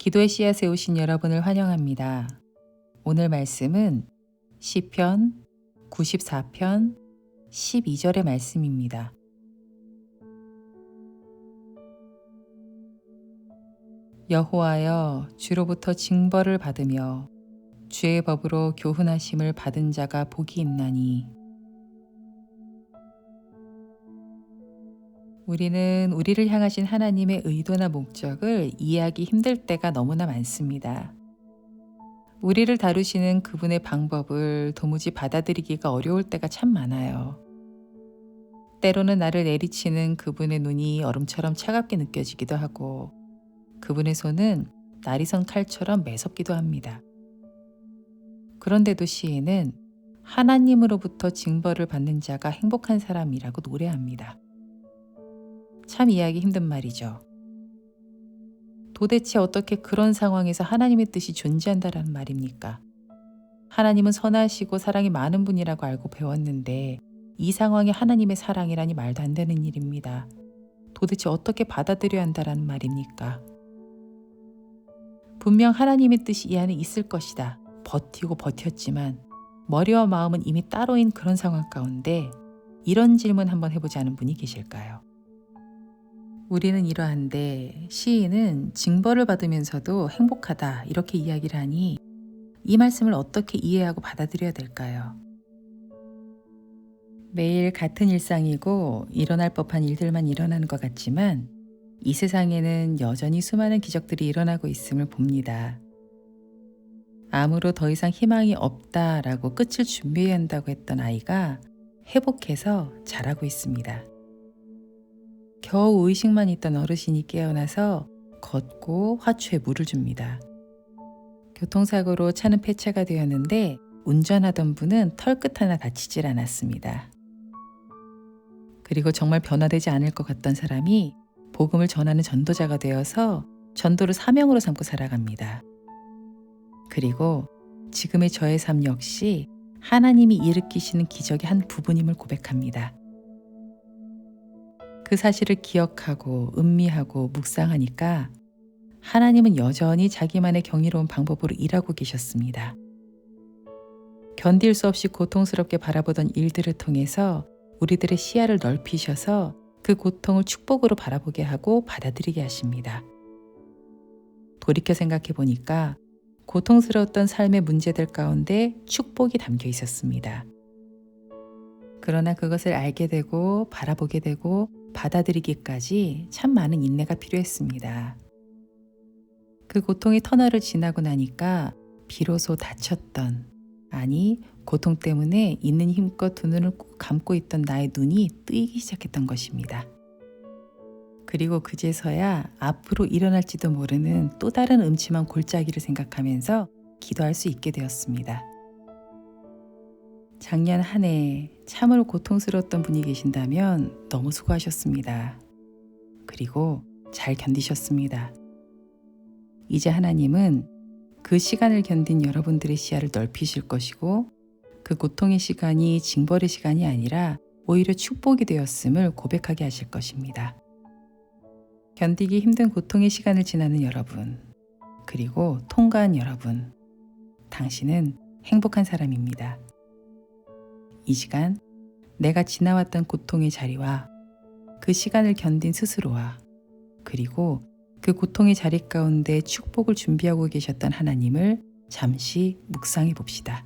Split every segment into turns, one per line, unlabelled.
기도의 씨앗에 오신 여러분을 환영합니다. 오늘 말씀은 시편 94편 12절의 말씀입니다. 여호와여, 주로부터 징벌을 받으며 주의 법으로 교훈하심을 받은 자가 복이 있나니. 우리는 우리를 향하신 하나님의 의도나 목적을 이해하기 힘들 때가 너무나 많습니다. 우리를 다루시는 그분의 방법을 도무지 받아들이기가 어려울 때가 참 많아요. 때로는 나를 내리치는 그분의 눈이 얼음처럼 차갑게 느껴지기도 하고, 그분의 손은 날이선 칼처럼 매섭기도 합니다. 그런데도 시인은 하나님으로부터 징벌을 받는 자가 행복한 사람이라고 노래합니다. 참 이해하기 힘든 말이죠. 도대체 어떻게 그런 상황에서 하나님의 뜻이 존재한다라는 말입니까? 하나님은 선하시고 사랑이 많은 분이라고 알고 배웠는데 이 상황이 하나님의 사랑이라니 말도 안 되는 일입니다. 도대체 어떻게 받아들여야 한다라는 말입니까? 분명 하나님의 뜻이 이 안에 있을 것이다. 버티고 버텼지만 머리와 마음은 이미 따로인 그런 상황 가운데 이런 질문 한번 해보지 않은 분이 계실까요? 우리는 이러한데 시인은 징벌을 받으면서도 행복하다 이렇게 이야기를 하니 이 말씀을 어떻게 이해하고 받아들여야 될까요? 매일 같은 일상이고 일어날 법한 일들만 일어나는 것 같지만 이 세상에는 여전히 수많은 기적들이 일어나고 있음을 봅니다. 암으로 더 이상 희망이 없다라고 끝을 준비해야 한다고 했던 아이가 회복해서 자라고 있습니다. 겨우 의식만 있던 어르신이 깨어나서 걷고 화초에 물을 줍니다. 교통사고로 차는 폐차가 되었는데 운전하던 분은 털끝 하나 다치질 않았습니다. 그리고 정말 변화되지 않을 것 같던 사람이 복음을 전하는 전도자가 되어서 전도를 사명으로 삼고 살아갑니다. 그리고 지금의 저의 삶 역시 하나님이 일으키시는 기적의 한 부분임을 고백합니다. 그 사실을 기억하고 음미하고 묵상하니까 하나님은 여전히 자기만의 경이로운 방법으로 일하고 계셨습니다. 견딜 수 없이 고통스럽게 바라보던 일들을 통해서 우리들의 시야를 넓히셔서 그 고통을 축복으로 바라보게 하고 받아들이게 하십니다. 돌이켜 생각해 보니까 고통스러웠던 삶의 문제들 가운데 축복이 담겨 있었습니다. 그러나 그것을 알게 되고 바라보게 되고 받아들이기까지 참 많은 인내가 필요했습니다. 그 고통의 터널을 지나고 나니까 비로소 다쳤던, 아니 고통 때문에 있는 힘껏 두 눈을 꼭 감고 있던 나의 눈이 뜨이기 시작했던 것입니다. 그리고 그제서야 앞으로 일어날지도 모르는 또 다른 음침한 골짜기를 생각하면서 기도할 수 있게 되었습니다. 작년 한 해 참으로 고통스러웠던 분이 계신다면 너무 수고하셨습니다. 그리고 잘 견디셨습니다. 이제 하나님은 그 시간을 견딘 여러분들의 시야를 넓히실 것이고 그 고통의 시간이 징벌의 시간이 아니라 오히려 축복이 되었음을 고백하게 하실 것입니다. 견디기 힘든 고통의 시간을 지나는 여러분, 그리고 통과한 여러분, 당신은 행복한 사람입니다. 이 시간 내가 지나왔던 고통의 자리와 그 시간을 견딘 스스로와 그리고 그 고통의 자리 가운데 축복을 준비하고 계셨던 하나님을 잠시 묵상해 봅시다.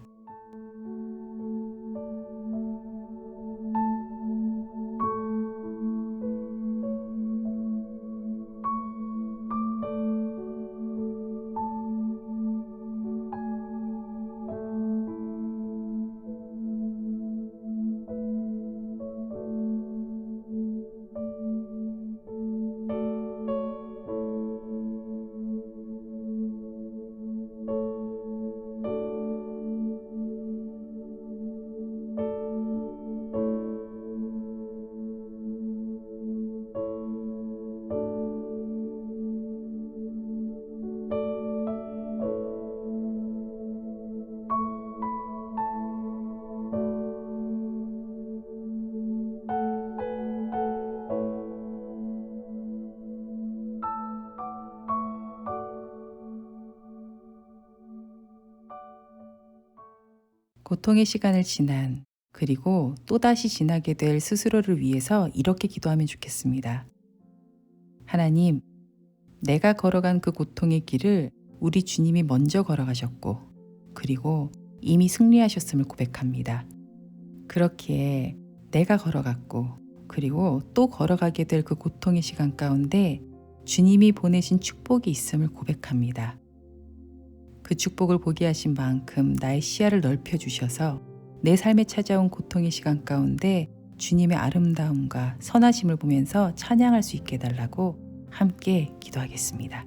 고통의 시간을 지난 그리고 또다시 지나게 될 스스로를 위해서 이렇게 기도하면 좋겠습니다. 하나님, 내가 걸어간 그 고통의 길을 우리 주님이 먼저 걸어가셨고 그리고 이미 승리하셨음을 고백합니다. 그렇기에 내가 걸어갔고 그리고 또 걸어가게 될 그 고통의 시간 가운데 주님이 보내신 축복이 있음을 고백합니다. 그 축복을 보게 하신 만큼 나의 시야를 넓혀 주셔서 내 삶에 찾아온 고통의 시간 가운데 주님의 아름다움과 선하심을 보면서 찬양할 수 있게 해달라고 함께 기도하겠습니다.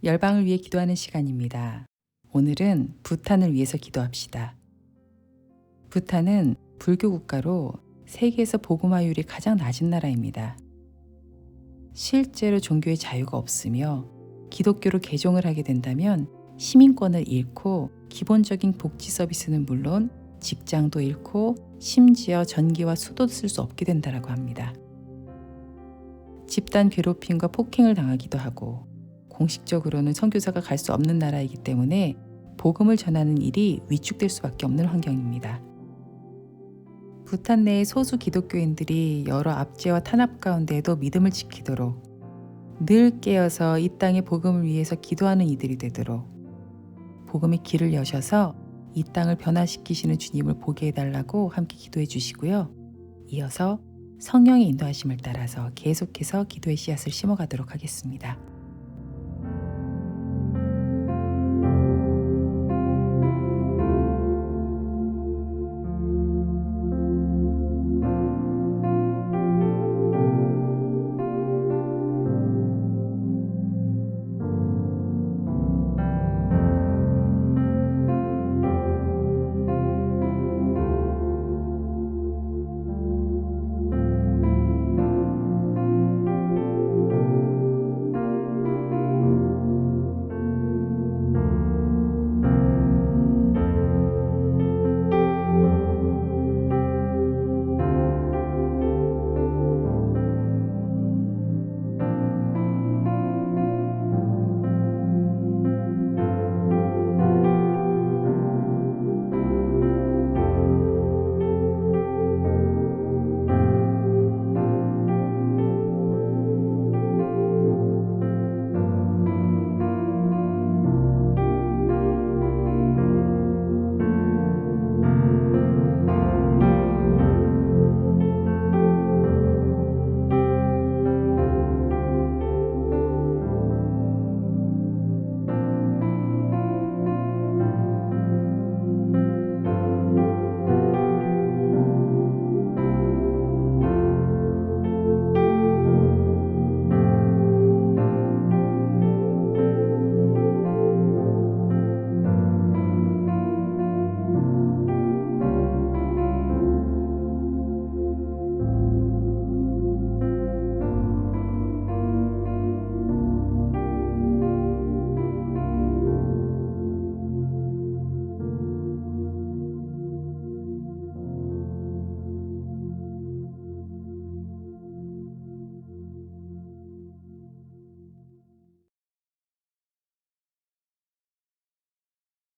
열방을 위해 기도하는 시간입니다. 오늘은 부탄을 위해서 기도합시다. 부탄은 불교 국가로 세계에서 복음화율이 가장 낮은 나라입니다. 실제로 종교의 자유가 없으며 기독교로 개종을 하게 된다면 시민권을 잃고 기본적인 복지 서비스는 물론 직장도 잃고 심지어 전기와 수도 쓸 수 없게 된다고 합니다. 집단 괴롭힘과 폭행을 당하기도 하고 공식적으로는 선교사가 갈 수 없는 나라이기 때문에 복음을 전하는 일이 위축될 수밖에 없는 환경입니다. 부탄 내의 소수 기독교인들이 여러 압제와 탄압 가운데에도 믿음을 지키도록 늘 깨어서 이 땅의 복음을 위해서 기도하는 이들이 되도록 복음의 길을 여셔서 이 땅을 변화시키시는 주님을 보게 해달라고 함께 기도해 주시고요. 이어서 성령의 인도하심을 따라서 계속해서 기도의 씨앗을 심어가도록 하겠습니다.